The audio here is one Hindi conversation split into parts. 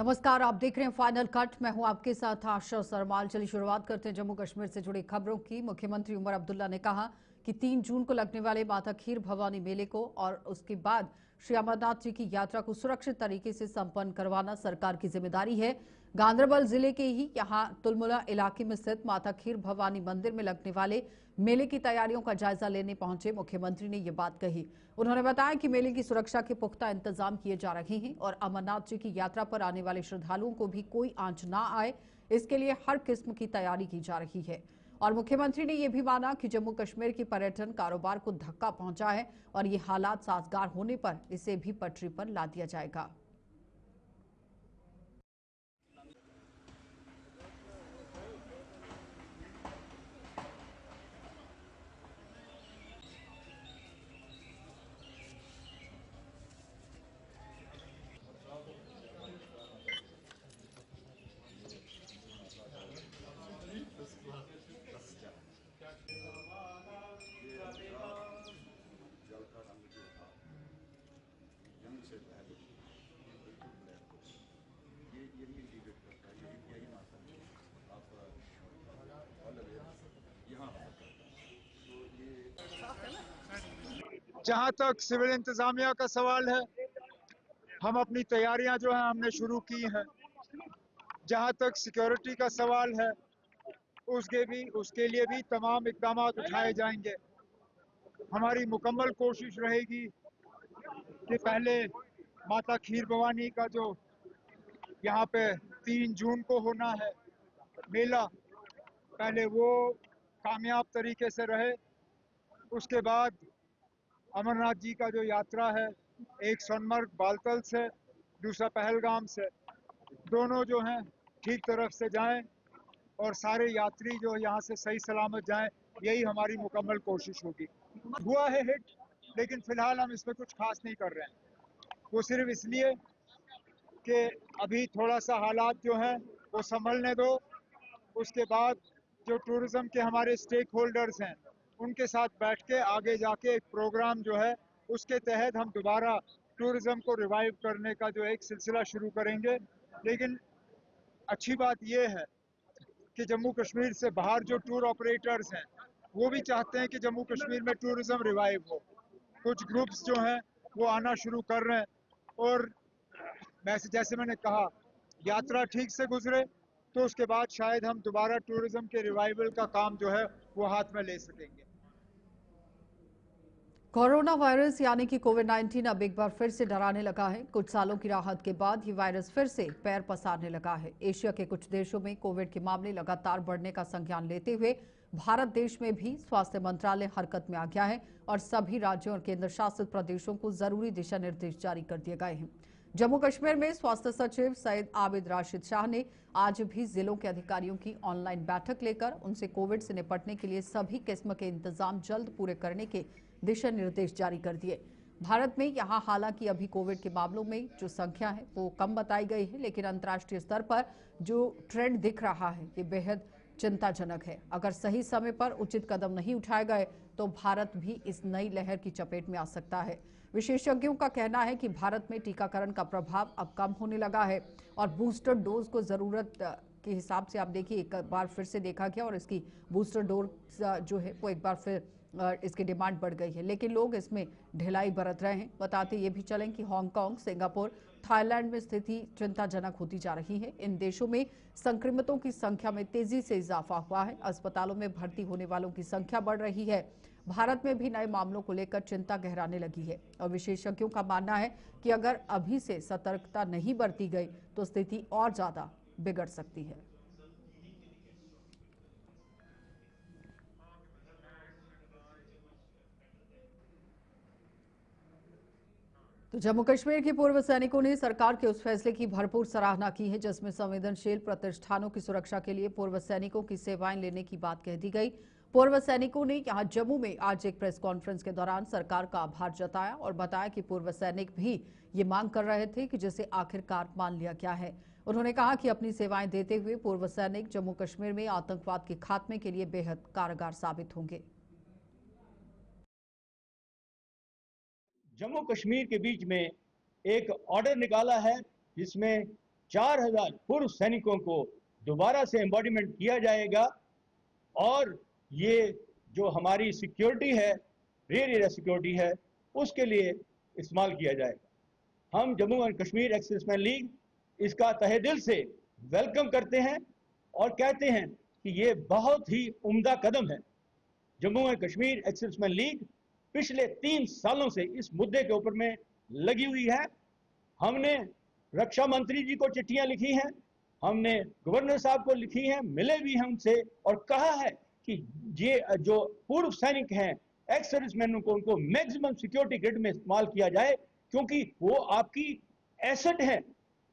नमस्कार, आप देख रहे हैं फाइनल कट। मैं हूं आपके साथ आशा सरमाल। चलिए शुरुआत करते हैं जम्मू कश्मीर से जुड़ी खबरों की। मुख्यमंत्री उमर अब्दुल्ला ने कहा कि 3 जून को लगने वाले माता खीर भवानी मेले को और उसके बाद श्री अमरनाथ जी की यात्रा को सुरक्षित तरीके से संपन्न करवाना सरकार की जिम्मेदारी है। गांदरबल जिले के ही यहां तुलमुला इलाके में स्थित माता खीर भवानी मंदिर में लगने वाले मेले की तैयारियों का जायजा लेने पहुंचे मुख्यमंत्री ने ये बात कही। उन्होंने बताया कि मेले की सुरक्षा के पुख्ता इंतजाम किए जा रहे हैं और अमरनाथ जी की यात्रा पर आने वाले श्रद्धालुओं को भी कोई आंच ना आए, इसके लिए हर किस्म की तैयारी की जा रही है। और मुख्यमंत्री ने यह भी माना कि जम्मू कश्मीर की पर्यटन कारोबार को धक्का पहुंचा है और ये हालात साजगार होने पर इसे भी पटरी पर ला दिया जाएगा। जहां तक सिविल इंतजामिया का सवाल है, हम अपनी तैयारियां जो है हमने शुरू की हैं। जहां तक सिक्योरिटी का सवाल है, उसके लिए भी तमाम इकदाम उठाए जाएंगे। हमारी मुकम्मल कोशिश रहेगी कि पहले माता खीर भवानी का जो यहाँ पे 3 जून को होना है मेला, पहले वो कामयाब तरीके से रहे। उसके बाद अमरनाथ जी का जो यात्रा है, एक सोनमर्ग बालतल से, दूसरा पहलगाम से, दोनों जो हैं ठीक तरफ से जाएं और सारे यात्री जो यहाँ से सही सलामत जाएं, यही हमारी मुकम्मल कोशिश होगी। हुआ है हिट, लेकिन फिलहाल हम इसमें कुछ खास नहीं कर रहे हैं। वो सिर्फ इसलिए कि अभी थोड़ा सा हालात जो हैं वो संभलने दो। उसके बाद जो टूरिज्म के हमारे स्टेक होल्डर्स हैं, उनके साथ बैठ के आगे जाके एक प्रोग्राम जो है उसके तहत हम दोबारा टूरिज्म को रिवाइव करने का जो एक सिलसिला शुरू करेंगे। लेकिन अच्छी बात यह है कि जम्मू कश्मीर से बाहर जो टूर ऑपरेटर्स हैं, वो भी चाहते हैं कि जम्मू कश्मीर में टूरिज्म रिवाइव हो। कुछ ग्रुप्स जो हैं वो आना शुरू कर रहे हैं और जैसे मैंने कहा, यात्रा ठीक से गुजरे तो उसके बाद शायद हम दोबारा टूरिज्म के रिवाइवल का काम जो है वो हाथ में ले सकेंगे। कोरोना वायरस यानी कि कोविड-19 अब एक बार फिर से डराने लगा है। कुछ सालों की राहत के बाद ये वायरस फिर से पैर पसारने लगा है। एशिया के कुछ देशों में कोविड के मामले लगातार बढ़ने का संज्ञान लेते हुए भारत देश में भी स्वास्थ्य मंत्रालय हरकत में आ गया है और सभी राज्यों और केंद्र शासित प्रदेशों को जरूरी दिशा निर्देश जारी कर दिए गए हैं। जम्मू कश्मीर में स्वास्थ्य सचिव सैयद आबिद राशिद शाह ने आज भी जिलों के अधिकारियों की ऑनलाइन बैठक लेकर उनसे कोविड से निपटने के लिए सभी किस्म के इंतजाम जल्द पूरे करने के दिशा निर्देश जारी कर दिए। भारत में यहां हालांकि अभी कोविड के मामलों में जो संख्या है वो कम बताई गई है, लेकिन अंतर्राष्ट्रीय स्तर पर जो ट्रेंड दिख रहा है ये बेहद चिंताजनक है। अगर सही समय पर उचित कदम नहीं उठाए गए तो भारत भी इस नई लहर की चपेट में आ सकता है। विशेषज्ञों का कहना है कि भारत में टीकाकरण का प्रभाव अब कम होने लगा है और बूस्टर डोज को जरूरत के हिसाब से आप देखिए एक बार फिर से देखा गया और इसकी बूस्टर डोज जो है वो एक बार फिर इसकी डिमांड बढ़ गई है, लेकिन लोग इसमें ढिलाई बरत रहे हैं। बताते ये भी चलें कि हांगकांग, सिंगापुर, थाईलैंड में स्थिति चिंताजनक होती जा रही है। इन देशों में संक्रमितों की संख्या में तेजी से इजाफा हुआ है। अस्पतालों में भर्ती होने वालों की संख्या बढ़ रही है। भारत में भी नए मामलों को लेकर चिंता गहराने लगी है और विशेषज्ञों का मानना है कि अगर अभी से सतर्कता नहीं बरती गई तो स्थिति और ज्यादा बिगड़ सकती है। तो जम्मू कश्मीर के पूर्व सैनिकों ने सरकार के उस फैसले की भरपूर सराहना की है जिसमें संवेदनशील प्रतिष्ठानों की सुरक्षा के लिए पूर्व सैनिकों की सेवाएं लेने की बात कह दी गई। पूर्व सैनिकों ने यहां जम्मू में आज एक प्रेस कॉन्फ्रेंस के दौरान सरकार का आभार जताया और बताया कि पूर्व सैनिक भी ये मांग कर रहे थे कि जिसे आखिरकार मान लिया गया है। उन्होंने कहा कि अपनी सेवाएं देते हुए पूर्व सैनिक जम्मू कश्मीर में आतंकवाद के खात्मे के लिए बेहद कारगर साबित होंगे। जम्मू कश्मीर के बीच में एक ऑर्डर निकाला है जिसमें 4000 पूर्व सैनिकों को दोबारा से एम्बॉडीमेंट किया जाएगा और ये जो हमारी सिक्योरिटी है, रियर एरिया सिक्योरिटी है, उसके लिए इस्तेमाल किया जाएगा। हम Jammu and Kashmir ex serviceman league इसका तहे दिल से वेलकम करते हैं और कहते हैं कि ये बहुत ही उम्दा कदम है। Jammu and Kashmir ex serviceman league पिछले 3 सालों से इस मुद्दे के ऊपर में लगी हुई है। हमने रक्षा मंत्री जी को चिट्ठियां लिखी हैं, हमने गवर्नर साहब को लिखी हैं, मिले भी हैं उनसे और कहा है कि ये जो पूर्व सैनिक हैं, एक्स सर्विसमैनों को उनको मैक्सिमम सिक्योरिटी ग्रिड में इस्तेमाल किया जाए, क्योंकि वो आपकी एसेट हैं,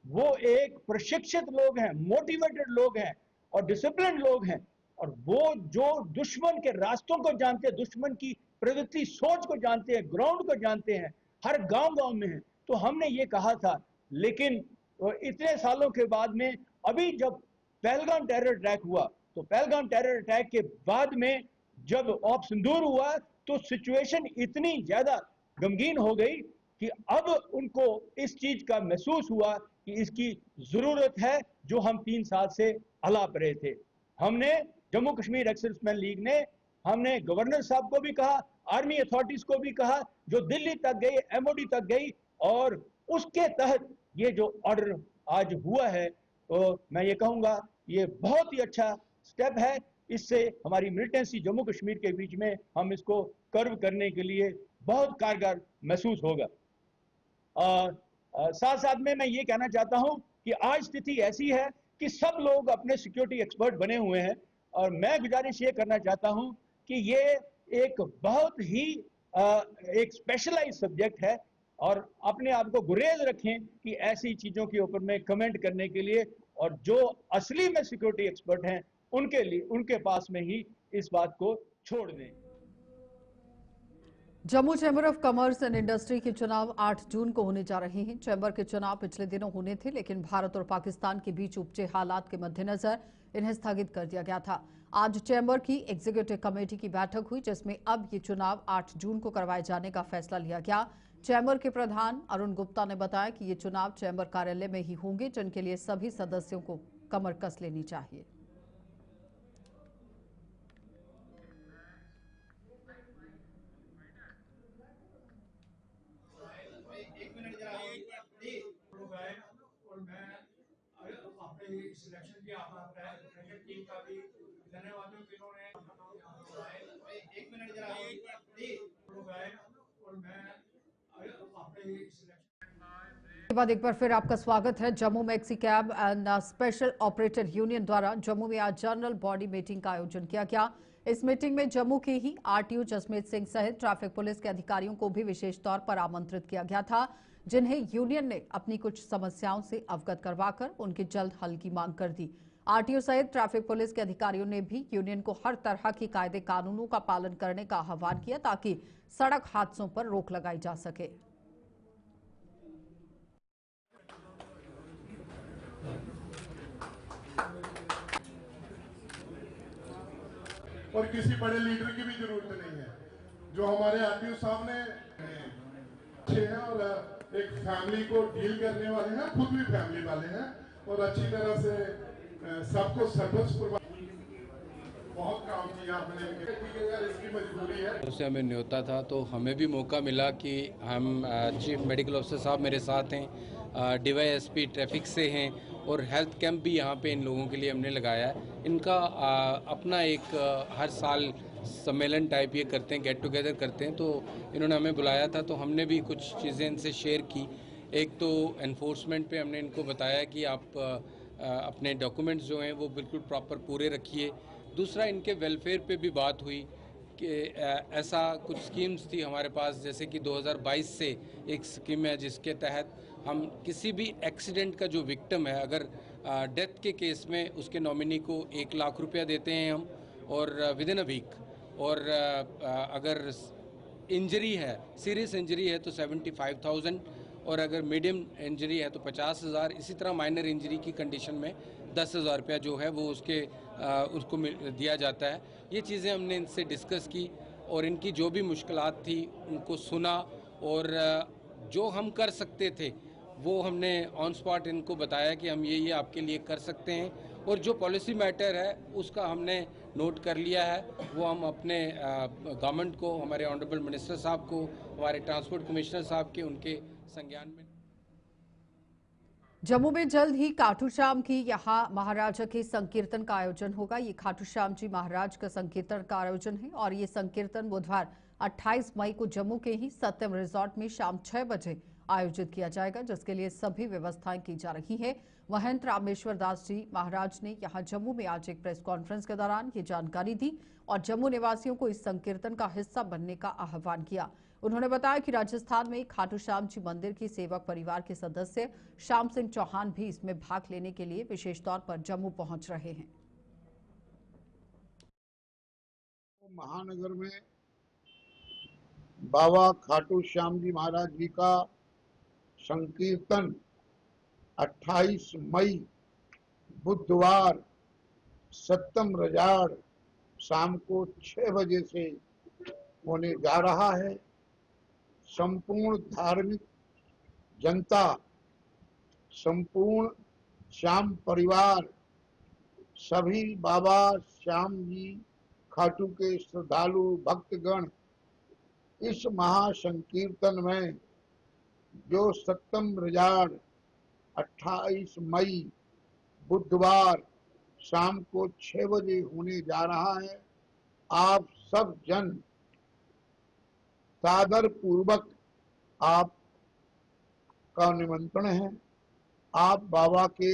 वो एक प्रशिक्षित लोग हैं, मोटिवेटेड लोग हैं और डिसिप्लिन लोग हैं और वो जो दुश्मन के रास्तों को जानते हैं, दुश्मन की प्रवृत्ति सोच को जानते हैं, ग्राउंड को जानते हैं, हर गांव में हैं। तो हमने ये कहा था, लेकिन इतने सालों के बाद में अभी जब पहलगाम टेरर अटैक हुआ, तो पहलगाम टेरर अटैक के बाद में जब ऑप सिंदूर हुआ तो सिचुएशन इतनी ज्यादा गमगीन हो गई कि अब उनको इस चीज का महसूस हुआ कि इसकी जरूरत है जो हम 3 साल से अलाप रहे थे। हमने Jammu Kashmir ex serviceman league ने हमने गवर्नर साहब को भी कहा, आर्मी अथॉरिटीज को भी कहा, जो दिल्ली तक गई, एमओडी तक गई और उसके तहत ये जो ऑर्डर आज हुआ है, तो मैं ये कहूँगा ये बहुत ही अच्छा स्टेप है। इससे हमारी मिलिटेंसी जम्मू कश्मीर के बीच में हम इसको कर्व करने के लिए बहुत कारगर महसूस होगा। साथ साथ में मैं ये कहना चाहता हूँ कि आज स्थिति ऐसी है कि सब लोग अपने सिक्योरिटी एक्सपर्ट बने हुए हैं और मैं गुजारिश ये करना चाहता हूँ कि ये एक बहुत ही एक स्पेशलाइज सब्जेक्ट है और अपने आप को गुरेज रखें कि ऐसी चीज़ों के ऊपर में कमेंट करने के लिए, और जो असली में सिक्योरिटी एक्सपर्ट हैं उनके लिए उनके पास में ही इस बात को छोड़ दें। Jammu chamber of commerce and industry के चुनाव 8 जून को होने जा रहे हैं। चैम्बर के चुनाव पिछले दिनों होने थे, लेकिन भारत और पाकिस्तान के बीच उपजे हालात के मद्देनजर इन्हें स्थगित कर दिया गया था। आज चैम्बर की एग्जीक्यूटिव कमेटी की बैठक हुई, जिसमें अब ये चुनाव 8 जून को करवाए जाने का फैसला लिया गया। चैम्बर के प्रधान अरुण गुप्ता ने बताया कि ये चुनाव चैम्बर कार्यालय में ही होंगे, जिनके लिए सभी सदस्यों को कमर कस लेनी चाहिए। और मैं अपने सिलेक्शन की क्रिकेट टीम का भी धन्यवाद हूं जिन्होंने एक मिनट जरा और मैं अपने के बाद एक बार फिर आपका स्वागत है। Jammu maxi cab and special operator union द्वारा जम्मू में आज जनरल बॉडी मीटिंग का आयोजन किया गया। इस मीटिंग में जम्मू के ही आरटीओ जसमीत सिंह सहित ट्रैफिक पुलिस के अधिकारियों को भी विशेष तौर पर आमंत्रित किया गया था, जिन्हें यूनियन ने अपनी कुछ समस्याओं से अवगत करवाकर उनके जल्द हल की मांग कर दी। आरटीओ सहित ट्रैफिक पुलिस के अधिकारियों ने भी यूनियन को हर तरह के कायदे कानूनों का पालन करने का आह्वान किया, ताकि सड़क हादसों पर रोक लगाई जा सके। और किसी बड़े लीडर की भी जरूरत नहीं है। जो हमारे आरटीओ साहब ने अच्छे हैं और एक फैमिली को डील करने वाले हैं, खुद भी फैमिली वाले हैं और अच्छी तरह से सबको सर्विस बहुत काम किया आपने। इसकी मजबूरी है। उससे हमें न्योता था तो हमें भी मौका मिला कि हम चीफ मेडिकल ऑफिसर साहब मेरे साथ हैं, डीवाईएसपी ट्रैफिक से हैं और हेल्थ कैंप भी यहाँ पे इन लोगों के लिए हमने लगाया है। इनका अपना एक हर साल सम्मेलन टाइप ये करते हैं, गेट टुगेदर करते हैं, तो इन्होंने हमें बुलाया था तो हमने भी कुछ चीज़ें इनसे शेयर की। एक तो एनफोर्समेंट पे हमने इनको बताया कि आप अपने डॉक्यूमेंट्स जो हैं वो बिल्कुल प्रॉपर पूरे रखिए। दूसरा, इनके वेलफेयर पे भी बात हुई कि ऐसा कुछ स्कीम्स थी हमारे पास, जैसे कि 2022 से एक स्कीम है जिसके तहत हम किसी भी एक्सीडेंट का जो विक्टिम है, अगर डेथ के केस में उसके नॉमिनी को 1 लाख रुपया देते हैं हम और विद इन अ वीक, और अगर इंजरी है, सीरियस इंजरी है तो 75,000 और अगर मीडियम इंजरी है तो 50,000। इसी तरह माइनर इंजरी की कंडीशन में 10,000 रुपया जो है वो उसको दिया जाता है। ये चीज़ें हमने इनसे डिस्कस की और इनकी जो भी मुश्किलात थी उनको सुना और जो हम कर सकते थे वो हमने ऑन स्पॉट इनको बताया कि हम ये आपके लिए कर सकते हैं, और जो पॉलिसी मैटर है उसका हमने नोट कर लिया है। वो हम अपने गवर्नमेंट को, हमारे ऑनरेबल मिनिस्टर साहब को, हमारे ट्रांसपोर्ट कमिश्नर साहब के, उनके संज्ञान में। जम्मू में जल्द ही खाटू श्याम की यहां महाराजा के संकीर्तन का आयोजन होगा। ये खाटू श्याम जी महाराज का संकीर्तन का आयोजन है और ये संकीर्तन बुधवार 28 मई को जम्मू के ही सत्यम रिजॉर्ट में शाम 6 बजे आयोजित किया जाएगा, जिसके लिए सभी व्यवस्थाएं की जा रही है। महंत रामेश्वर दास जी महाराज ने यहां जम्मू में आज एक प्रेस कॉन्फ्रेंस के दौरान ये जानकारी दी और जम्मू निवासियों को इस संकीर्तन का हिस्सा बनने का आह्वान किया। उन्होंने बताया कि राजस्थान में खाटू श्याम जी मंदिर के सेवक परिवार के सदस्य श्याम सिंह चौहान भी इसमें भाग लेने के लिए विशेष तौर पर जम्मू पहुंच रहे हैं। महानगर में बाबा खाटू श्याम जी महाराज जी का संकीर्तन 28 मई बुधवार सत्तम रजाड़ शाम को 6 बजे से होने जा रहा है। संपूर्ण धार्मिक जनता, संपूर्ण श्याम परिवार, सभी बाबा श्याम जी खाटू के श्रद्धालु भक्तगण इस महासंकीर्तन में जो सत्तम रजाड़ 28 मई बुधवार शाम को 6 बजे होने जा रहा है, आप सब जन सादर पूर्वक आप का निमंत्रण है। आप बाबा के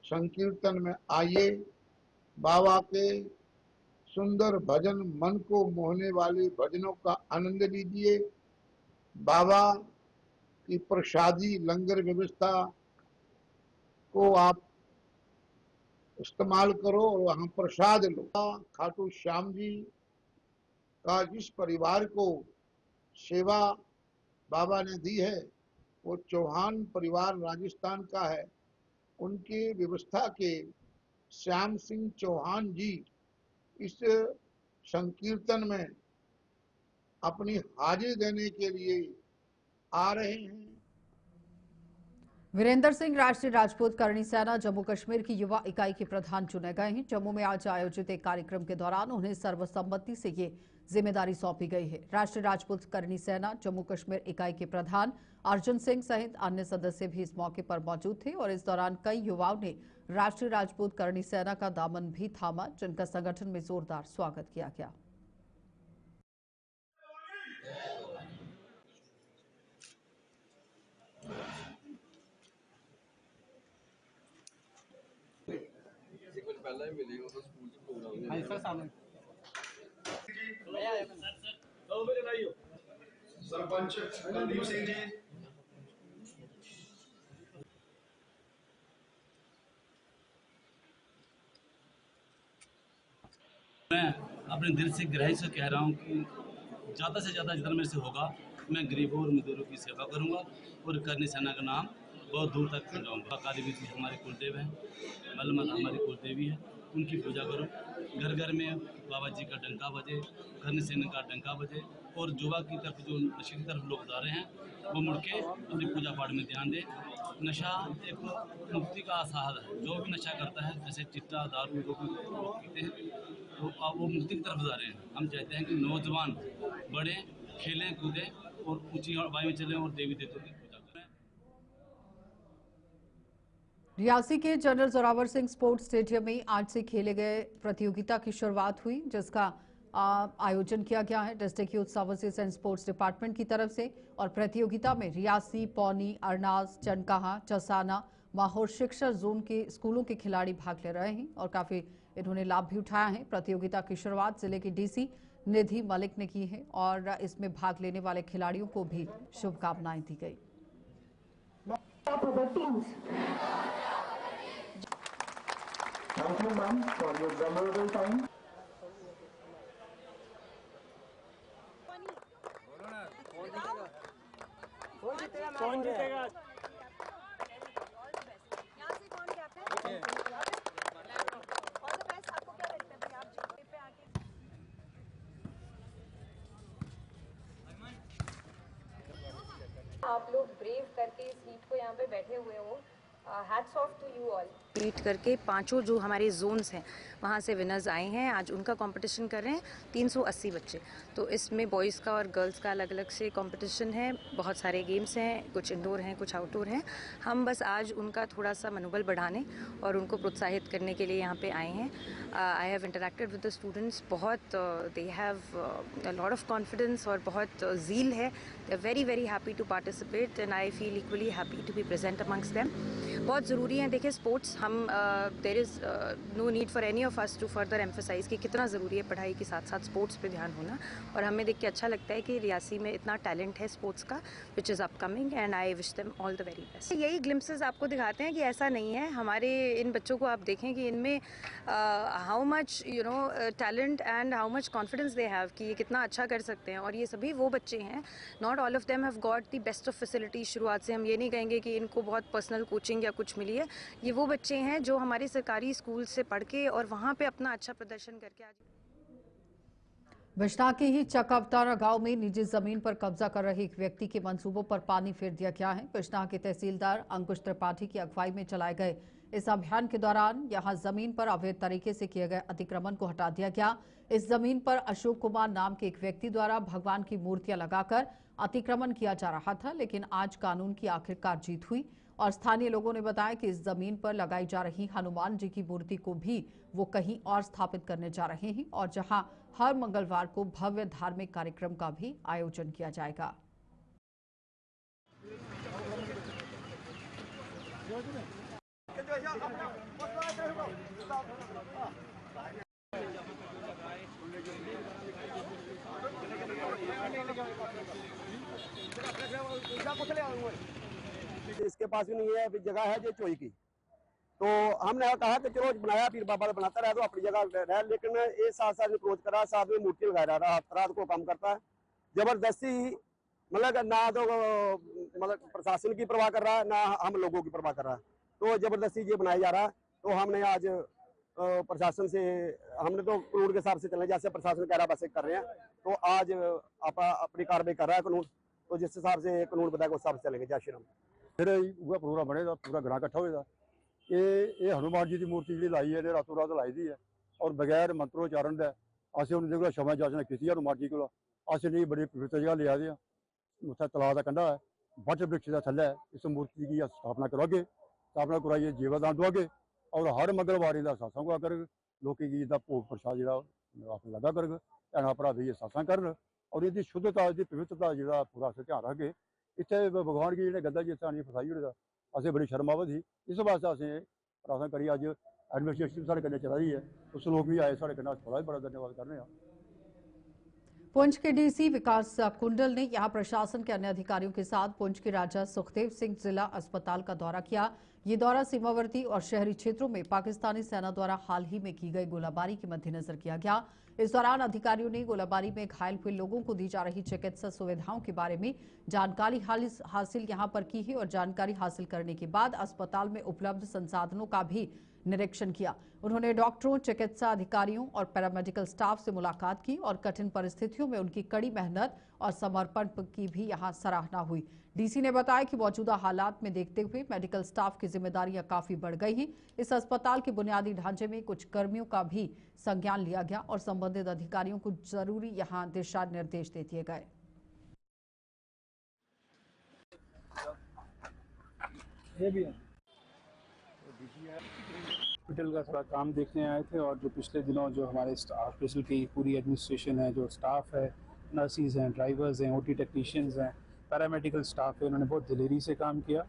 संकीर्तन में आइए, बाबा के सुंदर भजन, मन को मोहने वाले भजनों का आनंद लीजिए। बाबा की प्रसादी लंगर व्यवस्था को आप इस्तेमाल करो और वहां प्रसाद लो। खाटू श्याम जी का जिस परिवार को सेवा बाबा ने दी है वो चौहान परिवार राजस्थान का है। उनकी व्यवस्था के श्याम सिंह चौहान जी इस संकीर्तन में अपनी हाजिरी देने के लिए आ रहे हैं। वीरेंद्र सिंह राष्ट्रीय राजपूत करणी सेना जम्मू कश्मीर की युवा इकाई के प्रधान चुने गए हैं। जम्मू में आज आयोजित एक कार्यक्रम के दौरान उन्हें सर्वसम्मति से ये जिम्मेदारी सौंपी गई है। राष्ट्रीय राजपूत करणी सेना जम्मू कश्मीर इकाई के प्रधान अर्जुन सिंह सहित अन्य सदस्य भी इस मौके पर मौजूद थे और इस दौरान कई युवाओं ने राष्ट्रीय राजपूत करणी सेना का दामन भी थामा, जिनका संगठन में जोरदार स्वागत किया गया। सरपंच कुलदीप सिंह जी, मैं अपने दिल से गहराई से कह रहा हूँ कि ज़्यादा से ज़्यादा जितना मेरे से होगा मैं गरीबों और मजदूरों की सेवा करूँगा और करनी सेना का नाम बहुत दूर तक पहुँचाऊँगा। काली बीती हमारे कुलदेव हैं, मल्ल माता हमारी कुलदेवी है, उनकी पूजा करो। घर घर में बाबा जी का डंका बजे, करनी सेना का डंका बजे और युवा की तरफ जो नशे की तरफ लोग जा रहे हैं वो मुड़ के अपनी पूजा पाठ में ध्यान दें। नशा एक मुक्ति का आसार है। जो भी नशा करता है, जैसे चिट्टा, दारू जो भी लोग पीते हैं, तो वो मुक्ति की तरफ जा रहे हैं। हम चाहते हैं कि नौजवान बड़े खेलें कूदें और ऊंची वायु में चलें और देवी देवताओं की पूजा करें। रियासी के general Zorawar Singh sports stadium में आज से खेले गए प्रतियोगिता की शुरुआत हुई, जिसका आयोजन किया गया है district youth services and sports department की तरफ से। और प्रतियोगिता में रियासी, पौनी, अरनाज, चनकाहा, चसाना, माहौर शिक्षा जोन के स्कूलों के खिलाड़ी भाग ले रहे हैं और काफी इन्होंने लाभ भी उठाया है। प्रतियोगिता की शुरुआत जिले की डीसी निधि मलिक ने की है और इसमें भाग लेने वाले खिलाड़ियों को भी शुभकामनाएं दी गई। कौन जीतेगा? आप लोग ब्रेव करके इस हीट को यहाँ पे बैठे हुए हो। Hats off to you all. Meet करके पांचों जो हमारे जोन्स हैं वहाँ से विनर्स आए हैं, आज उनका कंपटीशन कर रहे हैं 380 बच्चे। तो इसमें बॉयज़ का और गर्ल्स का अलग अलग से कंपटीशन है, बहुत सारे गेम्स हैं, कुछ इंडोर हैं कुछ आउटडोर हैं। हम बस आज उनका थोड़ा सा मनोबल बढ़ाने और उनको प्रोत्साहित करने के लिए यहाँ पे आए हैं। I have interacted with the students, बहुत they have a lot of confidence और बहुत ज़ील है। They are very very happy to participate and I feel equally happy to be present amongst them. बहुत ज़रूरी है, देखिए स्पोर्ट्स हम there is no need for any of us to further emphasize कि कितना ज़रूरी है पढ़ाई के साथ साथ स्पोर्ट्स पे ध्यान होना। और हमें देख के अच्छा लगता है कि रियासी में इतना टैलेंट है स्पोर्ट्स का, which is upcoming and I wish them all the very best. यही ग्लिम्पसेस आपको दिखाते हैं कि ऐसा नहीं है, हमारे इन बच्चों को आप देखें कि इनमें how much you know talent and how much confidence they have कि ये कितना अच्छा कर सकते हैं। और ये सभी वो बच्चे हैं, not all of them have got the best of facilities. शुरुआत से हम ये नहीं कहेंगे कि इनको बहुत पर्सनल कोचिंग या कुछ मिली है। ये वो बच्चे हैं जो हमारे सरकारी स्कूल से पढ़ के और वहाँ पे अपना अच्छा प्रदर्शन करके आज। बिश्ना के ही चकअवतारा गांव में निजी जमीन पर कब्जा कर रहे एक व्यक्ति के मंसूबों पर पानी फेर दिया गया है। बिश्ना के तहसीलदार अंकुश त्रिपाठी की अगुवाई में चलाए गए इस अभियान के दौरान यहां जमीन पर अवैध तरीके से किए गए अतिक्रमण को हटा दिया गया। इस जमीन पर अशोक कुमार नाम के एक व्यक्ति द्वारा भगवान की मूर्तियां लगाकर अतिक्रमण किया जा रहा था, लेकिन आज कानून की आखिरकार जीत हुई और स्थानीय लोगों ने बताया कि इस जमीन पर लगाई जा रही हनुमान जी की मूर्ति को भी वो कहीं और स्थापित करने जा रहे हैं और जहां हर मंगलवार को भव्य धार्मिक कार्यक्रम का भी आयोजन किया जाएगा। इसके पास भी नहीं है, जगह है जो चोई की। तो हमने कहा कि चलो बनाया, पीर बाबा बनाता रहा तो अपनी जगह रह, लेकिन ये साथ साथ क्रोध करा, साथ में मूर्ति लगा रहा, रात को काम करता है जबरदस्ती। मतलब ना तो मतलब प्रशासन की परवाह कर रहा है, ना हम लोगों की परवाह कर रहा है, तो जबरदस्ती ये बनाया जा रहा है। तो हमने आज प्रशासन से, हमने तो कानून के हिसाब से चलने, जैसे प्रशासन कह रहा वैसे कर रहे हैं। तो आज अपनी कार्रवाई कर रहा है कानून, तो जिस हिसाब से कानून बताएगा उस हिसाब से चलेंगे। जय श्री राम। फिर वह प्रोग्राम बनेगा, पूरा ग्रां इकट्ठा होएगा। ये हनुमान जी की मूर्ति जी लाई है, रातों रात लाई दी है और बगैर मंत्रोच्चारण के असं उन्होंने क्षमा याचना की हनुमान जी को। असं नहीं बड़ी पवित्र जगह लिया दिया, उत्थे तलाव का कंढा है, वट वृक्ष का थल्ले इस मूर्ति की स्थापना करागे, स्थापना कराइए जीवादान दोगे और हर मंगलवार का सत्संग हुआ कर, लोग इसका भोग प्रसाद जो लगा कर भैन भरा भी सत्संग कर और इसकी शुद्धता इसकी पवित्रता जो पूरा अस ध्यान रख के इतने भगवान की जो गंदा जी इतने फसाई होगा। असें बड़ी शर्म आवत थी, इस वास्ते असें प्रार्थना करिए। अज एडमिनिस्ट्रेशन साढ़े कन्नै चला रही है, उस लोग भी आए साढ़े कन्नै, बड़ा बड़ा धन्यवाद कर रहे हैं। पुंछ के डीसी विकास कुंडल ने यहां प्रशासन के अन्य अधिकारियों के साथ पुंछ के राजा सुखदेव सिंह जिला अस्पताल का दौरा किया। ये दौरा सीमावर्ती और शहरी क्षेत्रों में पाकिस्तानी सेना द्वारा हाल ही में की गई गोलाबारी के मद्देनजर किया गया। इस दौरान अधिकारियों ने गोलाबारी में घायल हुए लोगों को दी जा रही चिकित्सा सुविधाओं के बारे में जानकारी हासिल यहां पर की है और जानकारी हासिल करने के बाद अस्पताल में उपलब्ध संसाधनों का भी निरीक्षण किया। उन्होंने डॉक्टरों, चिकित्सा अधिकारियों और पैरामेडिकल स्टाफ से मुलाकात की और कठिन परिस्थितियों में उनकी कड़ी मेहनत और समर्पण की भी यहां सराहना हुई। डीसी ने बताया कि मौजूदा हालात में देखते हुए मेडिकल स्टाफ की जिम्मेदारियां काफी बढ़ गई हैं। इस अस्पताल के बुनियादी ढांचे में कुछ कर्मियों का भी संज्ञान लिया गया और संबंधित अधिकारियों को जरूरी यहां दिशा निर्देश दे दिए गए। हॉस्पिटल का थोड़ा काम देखने आए थे और जो पिछले दिनों जो हमारे हॉस्पिटल की पूरी एडमिनिस्ट्रेशन है, जो स्टाफ है, नर्सिस हैं, ड्राइवर्स हैं, ओटी टेक्नीशियंस हैं, पैरामेडिकल स्टाफ है, उन्होंने बहुत दिलेरी से काम किया।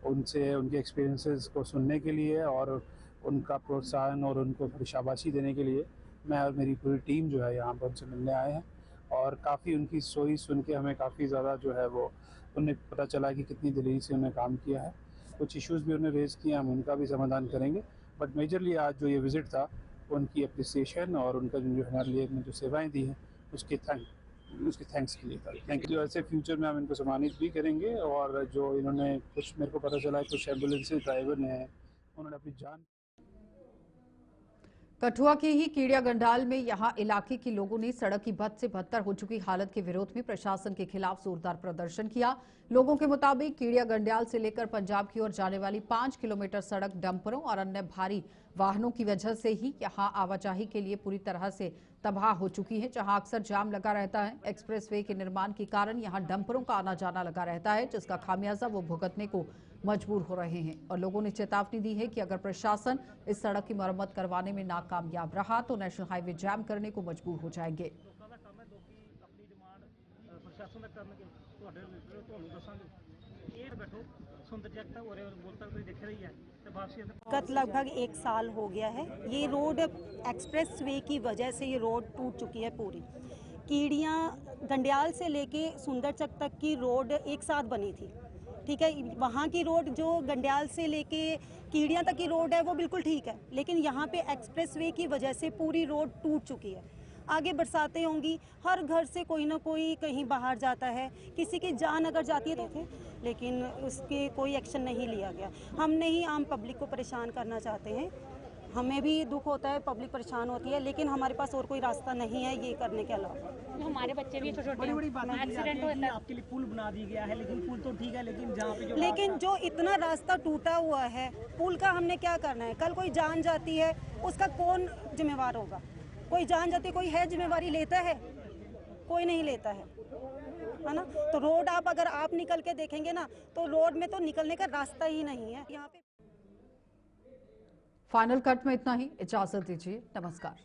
उनसे उनके एक्सपीरियंसेस को सुनने के लिए और उनका प्रोत्साहन और उनको शाबाशी देने के लिए मैं और मेरी पूरी टीम जो है यहाँ पर उनसे मिलने आए हैं और काफ़ी उनकी स्टोरी सुन के हमें काफ़ी ज़्यादा जो है वो उन्हें पता चला कि कितनी दिलेरी से उन्होंने काम किया है। कुछ इश्यूज़ भी उन्होंने रेज़ किए, हम उनका भी समाधान करेंगे। बट मेजरली आज जो ये विज़िट था उनकी अप्रिसिएशन और उनका जो हमारे लिए जो सेवाएं दी हैं उसके थैंक्स के लिए था। Thank you. ऐसे फ्यूचर में हम इनको सम्मानित भी करेंगे और जो इन्होंने कुछ मेरे को पता चला है कुछ एम्बुलेंस ड्राइवर ने उन्होंने अपनी जान कठुआ के ही कीड़िया गंडाल में यहां इलाके के लोगों ने सड़क की बद से बदतर हो चुकी हालत के विरोध में प्रशासन के खिलाफ जोरदार प्रदर्शन किया। लोगों के मुताबिक कीड़िया गंडाल से लेकर पंजाब की ओर जाने वाली 5 किलोमीटर सड़क डंपरों और अन्य भारी वाहनों की वजह से ही यहां आवाजाही के लिए पूरी तरह से तबाह हो चुकी है, जहां अक्सर जाम लगा रहता है। एक्सप्रेसवे के निर्माण के कारण यहां डंपरों का आना जाना लगा रहता है, जिसका खामियाजा वो भुगतने को मजबूर हो रहे हैं। और लोगों ने चेतावनी दी है कि अगर प्रशासन इस सड़क की मरम्मत करवाने में नाकामयाब रहा तो नेशनल हाईवे जाम करने को मजबूर हो जाएंगे। गत लगभग 1 साल हो गया है। ये रोड एक्सप्रेस वे की वजह से ये रोड टूट चुकी है पूरी। कीड़ियाँ गंडियाल से लेके सुंदरचक तक की रोड एक साथ बनी थी, ठीक है। वहाँ की रोड जो गंडियाल से लेके कीड़ियाँ तक की रोड है वो बिल्कुल ठीक है, लेकिन यहाँ पे एक्सप्रेस वे की वजह से पूरी रोड टूट चुकी है। आगे बरसातें होंगी, हर घर से कोई ना कोई कहीं बाहर जाता है, किसी की जान अगर जाती है तो थे, लेकिन उसके कोई एक्शन नहीं लिया गया। हम नहीं आम पब्लिक को परेशान करना चाहते हैं, हमें भी दुख होता है, पब्लिक परेशान होती है, लेकिन हमारे पास और कोई रास्ता नहीं है ये करने के अलावा। हमारे बच्चे भी छोटे छोटे एक्सीडेंट होता है। आपके लिए पुल बना दी गया है, लेकिन पुल तो ठीक है, लेकिन जहाँ पे लेकिन जो इतना रास्ता टूटा हुआ है, पुल का हमने क्या करना है? कल कोई जान जाती है उसका कौन जिम्मेवार होगा? कोई जान जाती है, कोई है जिम्मेवारी लेता है? कोई नहीं लेता है ना। तो रोड आप अगर आप निकल के देखेंगे ना तो रोड में तो निकलने का रास्ता ही नहीं है यहाँ पे। फाइनल कट में इतना ही, इजाजत दीजिए, नमस्कार।